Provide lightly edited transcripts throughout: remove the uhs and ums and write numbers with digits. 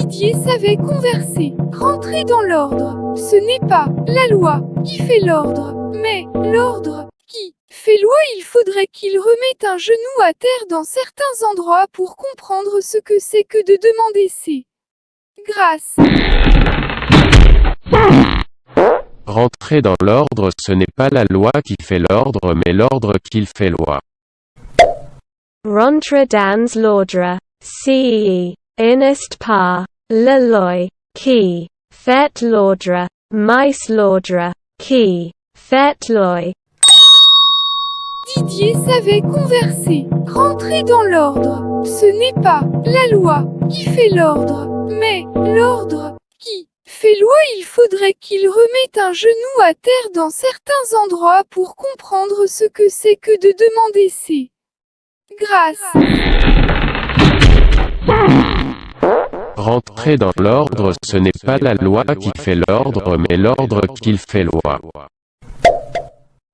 Didier savait converser, rentrer dans l'ordre. Ce n'est pas la loi qui fait l'ordre, mais l'ordre qui fait loi. Il faudrait qu'il remette un genou à terre dans certains endroits pour comprendre ce que c'est que de demander ses grâces. Rentrer dans l'ordre, ce n'est pas la loi qui fait l'ordre, mais l'ordre qu'il fait loi. Rentre dans l'ordre, c'est n'est pas la loi qui fait l'ordre, mais l'ordre qui fait loi. Didier savait converser, rentrer dans l'ordre. Ce n'est pas la loi qui fait l'ordre, mais l'ordre qui fait loi. Il faudrait qu'il remette un genou à terre dans certains endroits pour comprendre ce que c'est que de demander ses grâces. Rentrer dans l'ordre, ce n'est pas la loi qui fait l'ordre, mais l'ordre qu'il fait loi.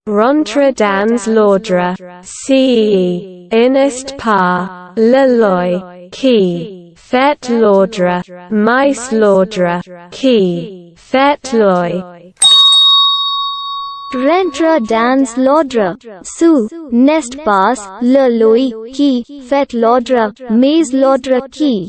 Rentre dans l'ordre, c'est n'est pas la loi qui fait l'ordre, mais l'ordre qui fait loi. Rentre dans l'ordre, ce n'est pas la loi qui fait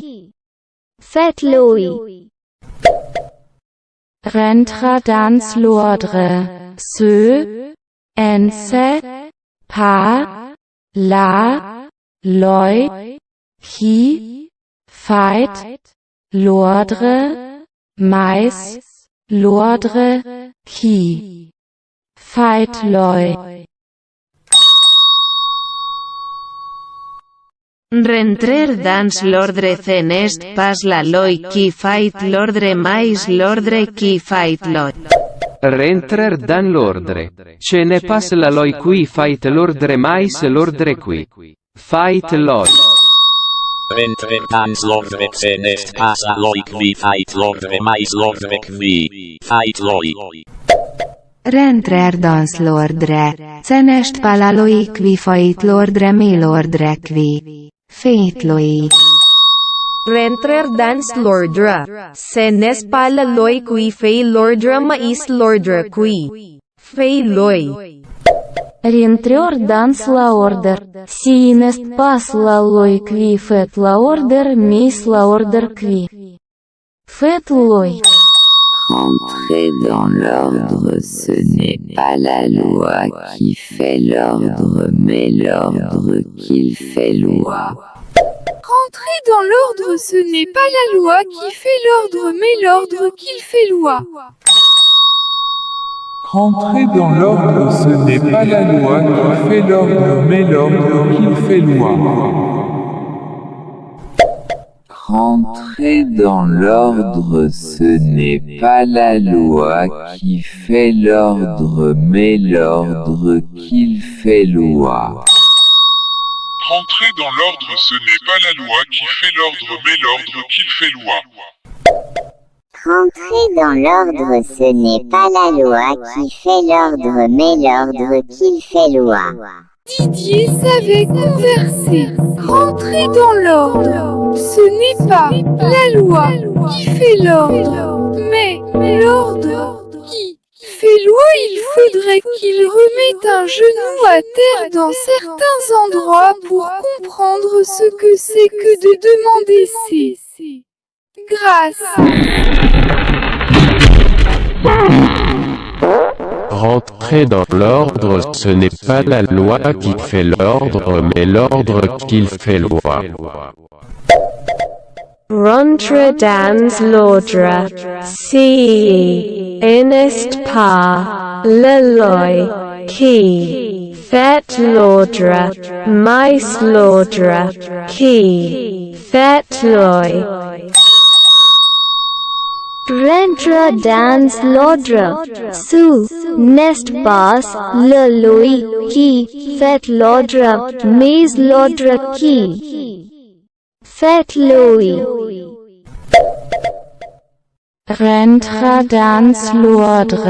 l'ordre, mais l'ordre qui fait loi. Rentre dans l'ordre, ce n'est pas la loi qui fait l'ordre, mais l'ordre qui fait loi. Rentrer dans l'ordre, ce n'est pas la loi qui fait l'ordre, mais l'ordre qui fait loi. Rentrer dans l'ordre, ce n'est pas la loi qui fait l'ordre, mais l'ordre qui fait loi. Rentrer dans l'ordre, ce n'est pas la loi qui fait l'ordre, mais l'ordre qui fait loi. Rentrer dans l'ordre, ce n'est pas la loi qui fait l'ordre, mais l'ordre qui fait loi. Rentrer dans l'ordre, ce n'est pas la loi qui fait l'ordre, mais l'ordre qui fait loi. Rentrer dans l'ordre, ce n'est pas la loi qui fait l'ordre, mais l'ordre qui fait loi. Rentrer dans l'ordre, ce n'est pas la loi qui fait l'ordre, mais l'ordre qu'il fait loi. Rentrer dans l'ordre, ce n'est pas la loi qui fait l'ordre, mais l'ordre qu'il fait loi. Rentrer dans l'ordre, ce n'est pas la loi qui fait l'ordre, mais l'ordre qu'il fait loi. Rentrer dans l'ordre, ce n'est pas la loi qui fait l'ordre, mais l'ordre qu'il fait loi. Rentrer dans l'ordre, ce n'est pas la loi qui fait l'ordre, mais l'ordre qu'il fait loi. Rentrer dans l'ordre, ce n'est pas la loi qui fait l'ordre, mais l'ordre qu'il fait loi. Didier savait converser, rentrer dans l'ordre. Ce n'est pas la loi qui fait l'ordre, mais l'ordre qui fait loi. Il faudrait qu'il remette un genou à terre dans certains endroits pour comprendre ce que c'est que de demander ses grâces. Rentrer dans l'ordre, ce n'est pas la loi qui fait l'ordre, mais l'ordre qu'il fait loi. Rentre dans l'ordre, c'est n'est pas la loi qui fait l'ordre, mais l'ordre qui fait loi. Rentre dans l'ordre, ce n'est pas la loi qui fait l'ordre, mais l'ordre qui fait loi. Rentre dans l'ordre,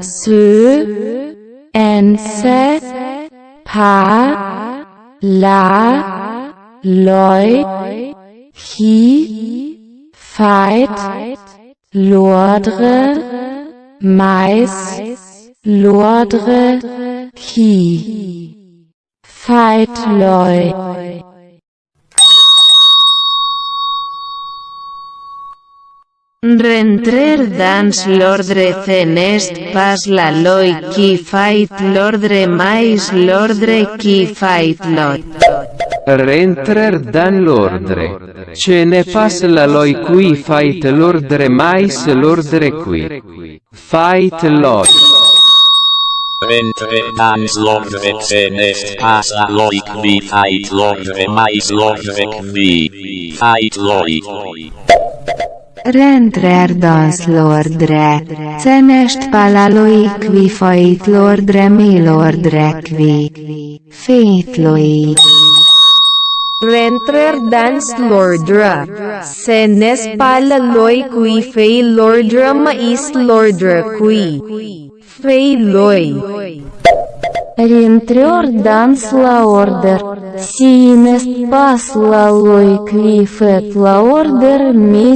ce n'est pas la loi qui Fight, l'ordre, mais, l'ordre qui. Fight loi. Rentrer dans l'ordre n'est pas la loi qui fait l'ordre mais l'ordre qui fait loi. Rentrer dans l'ordre. Ce n'est pas la loi qui fait l'ordre mais l'ordre qui fait loi. Rentrer dans l'ordre ce n'est pas la loi qui fait l'ordre mais l'ordre qui fait loi. Rentrer dans l'ordre, ce n'est pas la loi qui fait l'ordre mais l'ordre qui fait loi.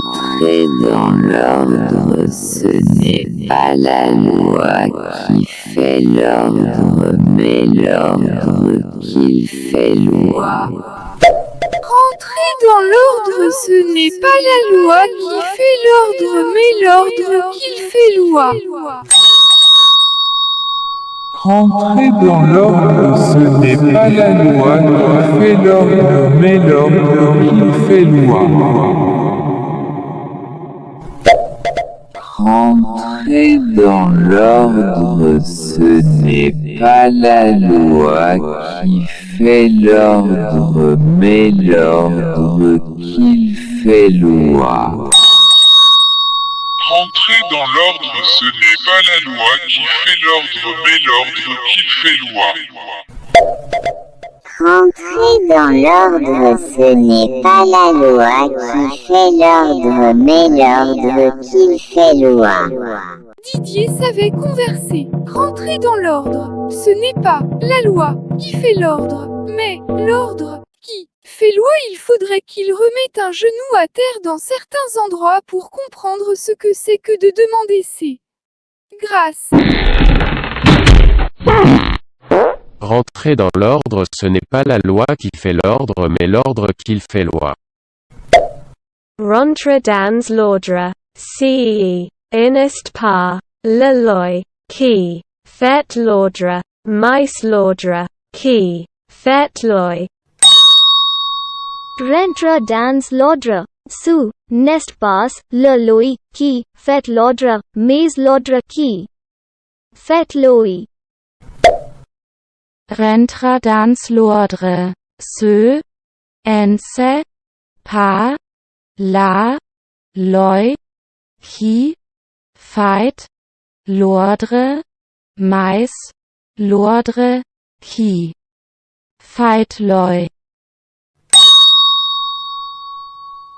Rentrer dans l'ordre, ce n'est pas la loi qui fait l'ordre mais l'ordre qui fait loi. Rentrer dans l'ordre, si n'est pas la loi qui fait l'ordre, mais l'ordre qui fait loi. Rentrer dans l'ordre, ce n'est pas la loi qui fait l'ordre, mais l'ordre qui fait loi. Rentrer dans l'ordre, ce n'est pas la loi qui fait l'ordre, mais l'ordre qui fait loi. Rentrer dans l'ordre, ce n'est pas la loi qui fait l'ordre, mais l'ordre qui fait loi. Rentrer dans l'ordre, ce n'est pas la loi qui fait l'ordre, mais l'ordre qui fait loi. Rentrer dans l'ordre, ce n'est pas la loi qui fait l'ordre, mais l'ordre qui fait loi. Rentrer dans l'ordre, ce n'est pas la loi qui fait l'ordre, mais l'ordre qui fait loi. Didier savait converser. Rentrer dans l'ordre, ce n'est pas la loi qui fait l'ordre, mais l'ordre qui fait loi. Il faudrait qu'il remette un genou à terre dans certains endroits pour comprendre ce que c'est que de demander ses grâces. Rentrer dans l'ordre, ce n'est pas la loi qui fait l'ordre, mais l'ordre qui fait loi. Rentrer dans l'ordre, ce n'est pas la loi qui fait l'ordre, mais l'ordre qui fait loi. Rentrer dans l'ordre, ce n'est pas la loi qui fait l'ordre, mais l'ordre qui fait loi.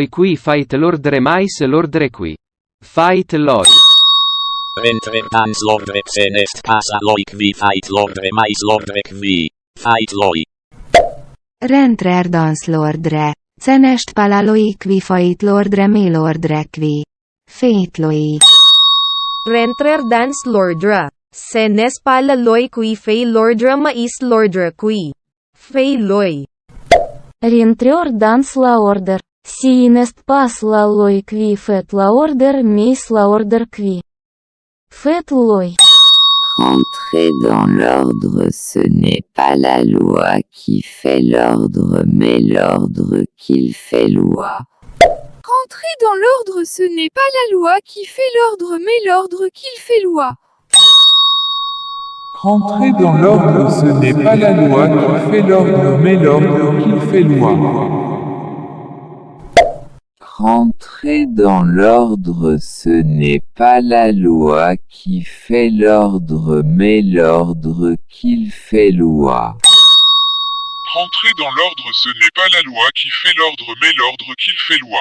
Rentrer dans l'ordre, ce n'est pas la loi qui fait l'ordre, mais l'ordre qui fait loi. Rentrer dans l'ordre ce n'est pas la loi qui fait l'ordre mais l'ordre qui fait loi. Rentrer dans l'ordre. Ce n'est pas la loi qui fait l'ordre mais l'ordre qui fait loi. Rentrer dans l'ordre, ce n'est pas la loi qui fait l'ordre, mais l'ordre qui fait loi. Rentrer dans l'ordre, ce n'est pas la loi qui fait l'ordre, mais l'ordre qui fait loi. Rentrer dans l'ordre, ce n'est pas la loi qui fait l'ordre mais l'ordre qui fait loi. Rentrer dans l'ordre, si n'est pas la loi qui fait l'ordre, mais l'ordre qui fait loi. Rentrer dans l'ordre, ce n'est pas la loi qui fait l'ordre, mais l'ordre qui fait loi. Rentrer dans l'ordre, ce n'est pas la loi qui fait l'ordre, mais l'ordre qui fait loi. Rentrer dans l'ordre, ce n'est pas la loi qui fait l'ordre, mais l'ordre qui fait loi. Rentrer dans l'ordre, ce n'est pas la loi qui fait l'ordre, mais l'ordre qui fait loi. Rentrer dans l'ordre, ce n'est pas la loi qui fait l'ordre, mais l'ordre qui fait loi.